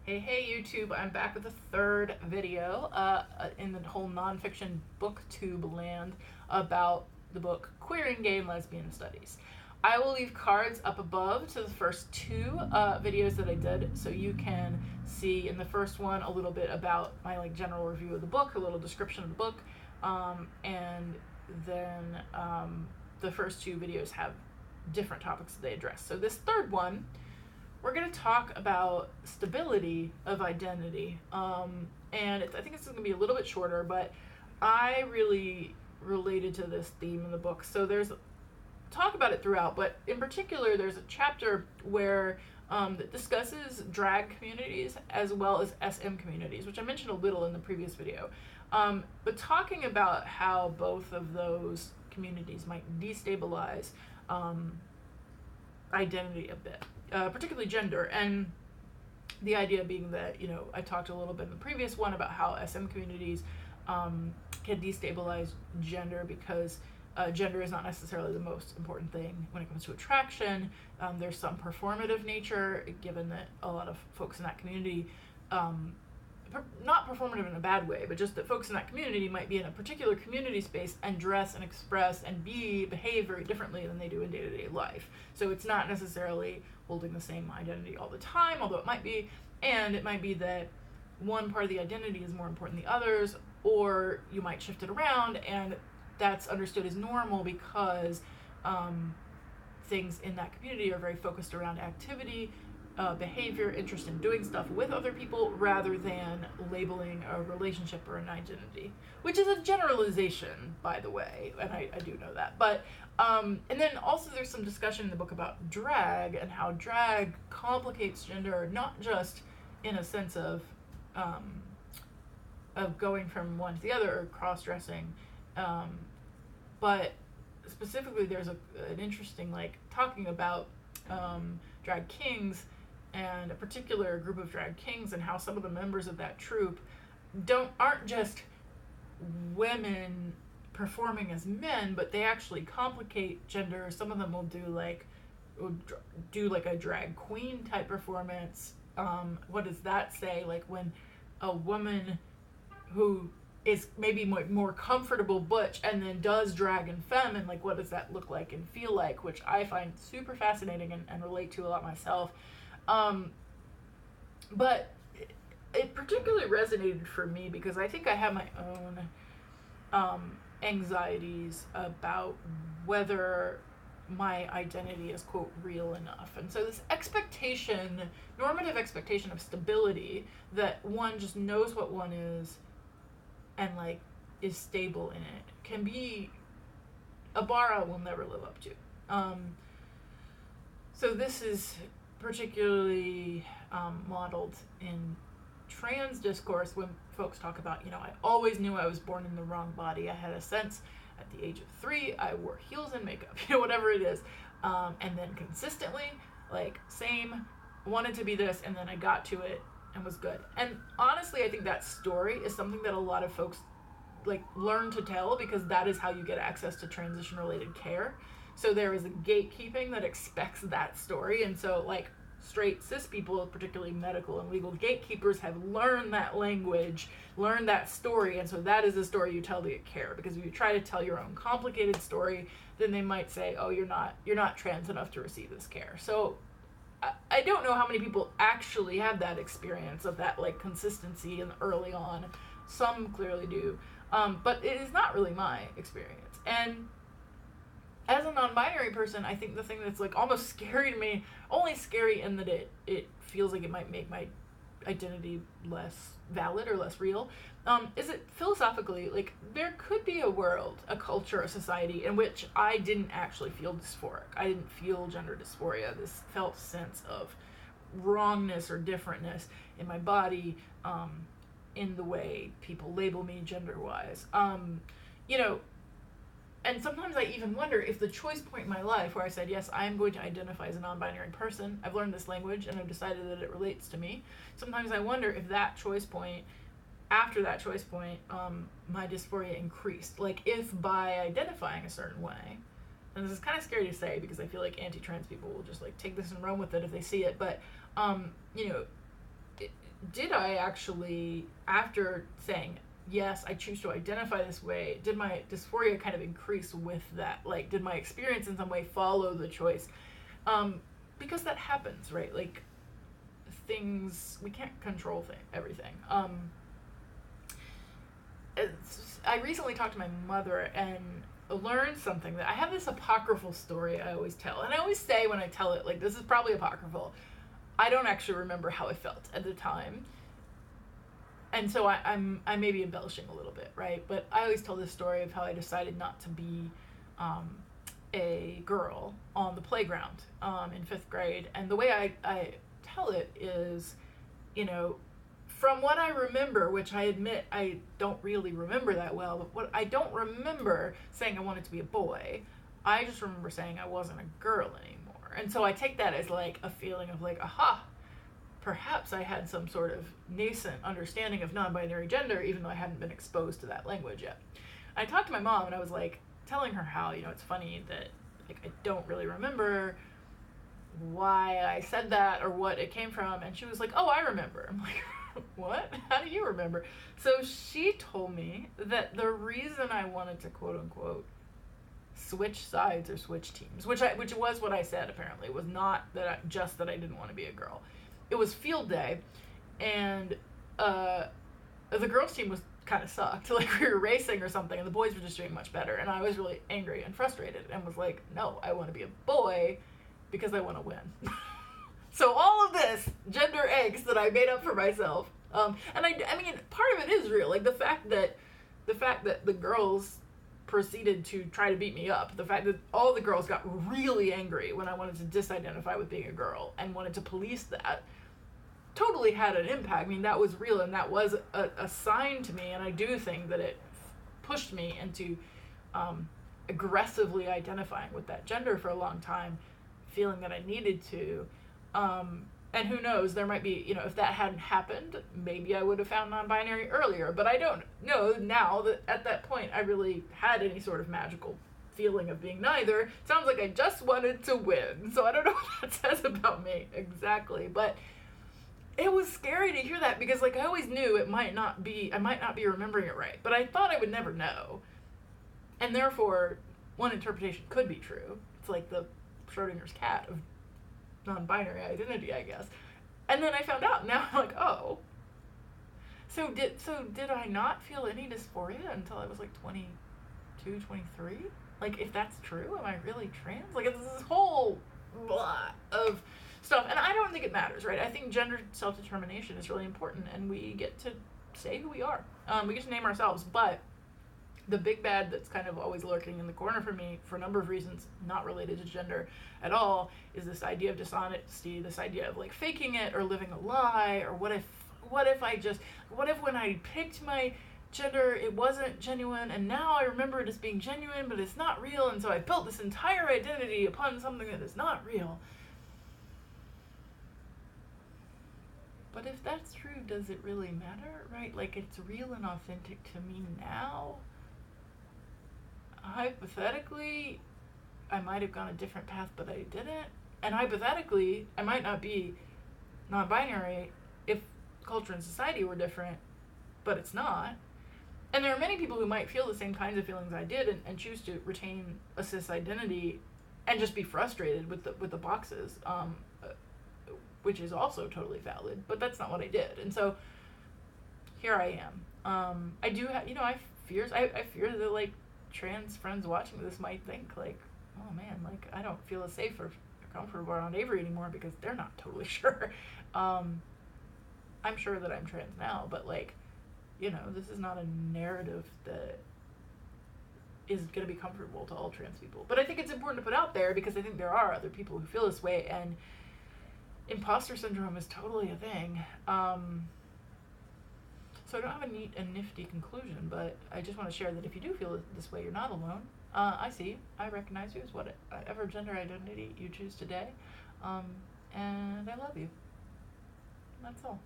Hey YouTube, I'm back with a third video in the whole nonfiction booktube land about the book Queering Gay and Lesbian Studies. I will leave cards up above to the first two videos that I did, so you can see in the first one a little bit about my general review of the book, a little description of the book, and then the first two videos have different topics that they address. So this third one, we're going to talk about stability of identity, and I think it's going to be a little bit shorter, but I really related to this theme in the book. So there's talk about it throughout, but in particular there's a chapter where that discusses drag communities as well as SM communities, which I mentioned a little in the previous video, but talking about how both of those communities might destabilize identity a bit, particularly gender, and the idea being that, I talked a little bit in the previous one about how SM communities can destabilize gender because gender is not necessarily the most important thing when it comes to attraction. There's some performative nature, given that a lot of folks in that community, not performative in a bad way, but just that folks in that community might be in a particular community space and dress and express and behave very differently than they do in day-to-day life. So it's not necessarily holding the same identity all the time, although it might be, and it might be that one part of the identity is more important than the others, or you might shift it around, and that's understood as normal because things in that community are very focused around activity, behavior, interest in doing stuff with other people rather than labeling a relationship or an identity, which is a generalization, by the way, and I do know that. But and then also there's some discussion in the book about drag and how drag complicates gender, not just in a sense of going from one to the other or cross-dressing, but specifically there's an interesting talking about drag kings and a particular group of drag kings and how some of the members of that troupe aren't just women performing as men, but they actually complicate gender. Some of them will do a drag queen type performance. What does that say? When a woman who is maybe more comfortable butch and then does drag and femme, and what does that look like and feel like, which I find super fascinating and relate to a lot myself. But it particularly resonated for me because I think I have my own anxieties about whether my identity is, quote, real enough. And so this normative expectation of stability, that one just knows what one is and is stable in it, can be a bar I will never live up to. So this is particularly modeled in trans discourse when folks talk about, I always knew I was born in the wrong body. I had a sense at the age of 3 I wore heels and makeup, whatever it is, and then consistently, same, wanted to be this, and then I got to it and was good. And honestly, I think that story is something that a lot of folks learn to tell, because that is how you get access to transition related care. So there is a gatekeeping that expects that story, and so straight cis people, particularly medical and legal gatekeepers, have learned that language, learned that story, and so that is the story you tell to get care. Because if you try to tell your own complicated story, then they might say, oh, you're not trans enough to receive this care. So I don't know how many people actually have that experience of that consistency and early on. Some clearly do, but it is not really my experience. And as a non-binary person, I think the thing that's almost scary to me, only scary in that it feels like it might make my identity less valid or less real, is that philosophically, there could be a world, a culture, a society in which I didn't actually feel dysphoric. I didn't feel gender dysphoria, this felt sense of wrongness or differentness in my body, in the way people label me gender-wise. And sometimes I even wonder if the choice point in my life where I said, yes, I am going to identify as a non-binary person, I've learned this language and I've decided that it relates to me. Sometimes I wonder if that choice point, after that choice point, my dysphoria increased. If by identifying a certain way, and this is kind of scary to say because I feel anti-trans people will just take this and run with it if they see it, but did I actually, after saying, yes, I choose to identify this way, did my dysphoria kind of increase with that? Like, did my experience in some way follow the choice? Because that happens, right? Like, things, we can't control everything. I recently talked to my mother and learned something, that I have this apocryphal story I always tell. And I always say when I tell it, like, this is probably apocryphal. I don't actually remember how I felt at the time. And so I may be embellishing a little bit, right? But I always tell this story of how I decided not to be a girl on the playground in 5th grade. And the way I tell it is, from what I remember, which I admit I don't really remember that well, but what I don't remember saying I wanted to be a boy. I just remember saying I wasn't a girl anymore. And so I take that as like a feeling of like, aha, perhaps I had some sort of nascent understanding of non-binary gender, even though I hadn't been exposed to that language yet. I talked to my mom and I was like telling her how, it's funny that like I don't really remember why I said that or what it came from. And she was like, oh, I remember. I'm like, what? How do you remember? So she told me that the reason I wanted to quote unquote switch sides or switch teams, which was what I said apparently, it was not that that I didn't want to be a girl. It was field day, and the girls team was kind of sucked. Like, we were racing or something, and the boys were just doing much better, and I was really angry and frustrated and was like, no, I want to be a boy because I want to win. So all of this gender angst that I made up for myself, and I mean, part of it is real. Like, the fact that the girls proceeded to try to beat me up, the fact that all the girls got really angry when I wanted to disidentify with being a girl and wanted to police that, totally had an impact. I mean, that was real, and that was a sign to me, and I do think that it pushed me into aggressively identifying with that gender for a long time, feeling that I needed to. And who knows, there might be, if that hadn't happened, maybe I would have found non-binary earlier, but I don't know now that at that point I really had any sort of magical feeling of being neither. It sounds like I just wanted to win, so I don't know what that says about me exactly, but it was scary to hear that, because like I always knew I might not be remembering it right, but I thought I would never know, and therefore one interpretation could be true. It's like the Schrodinger's cat of non-binary identity, I guess. And then I found out. Now I'm like, oh. So did I not feel any dysphoria until I was like 22, 23? Like, if that's true, am I really trans? Like, it's this whole blah of stuff. And I don't think it matters, right? I think gender self-determination is really important, and we get to say who we are. We get to name ourselves, but the big bad that's kind of always lurking in the corner for me, for a number of reasons not related to gender at all, is this idea of dishonesty, this idea of like faking it or living a lie, or what if when I picked my gender it wasn't genuine, and now I remember it as being genuine, but it's not real, and so I built this entire identity upon something that is not real. But if that's true, does it really matter, right? Like, it's real and authentic to me now. Hypothetically, I might have gone a different path, but I didn't. And hypothetically, I might not be non-binary if culture and society were different, but it's not. And there are many people who might feel the same kinds of feelings I did and choose to retain a cis identity and just be frustrated with the boxes, which is also totally valid, but that's not what I did. And so here I am. I do have, I have fears. I fear that, like, trans friends watching this might think, like, oh man, like, I don't feel as safe or comfortable around Avery anymore because they're not totally sure. I'm sure that I'm trans now, but, like, this is not a narrative that is going to be comfortable to all trans people. But I think it's important to put out there because I think there are other people who feel this way, and imposter syndrome is totally a thing. So I don't have a neat and nifty conclusion, but I just want to share that if you do feel this way, you're not alone. I see you. I recognize you as whatever gender identity you choose today. And I love you. That's all.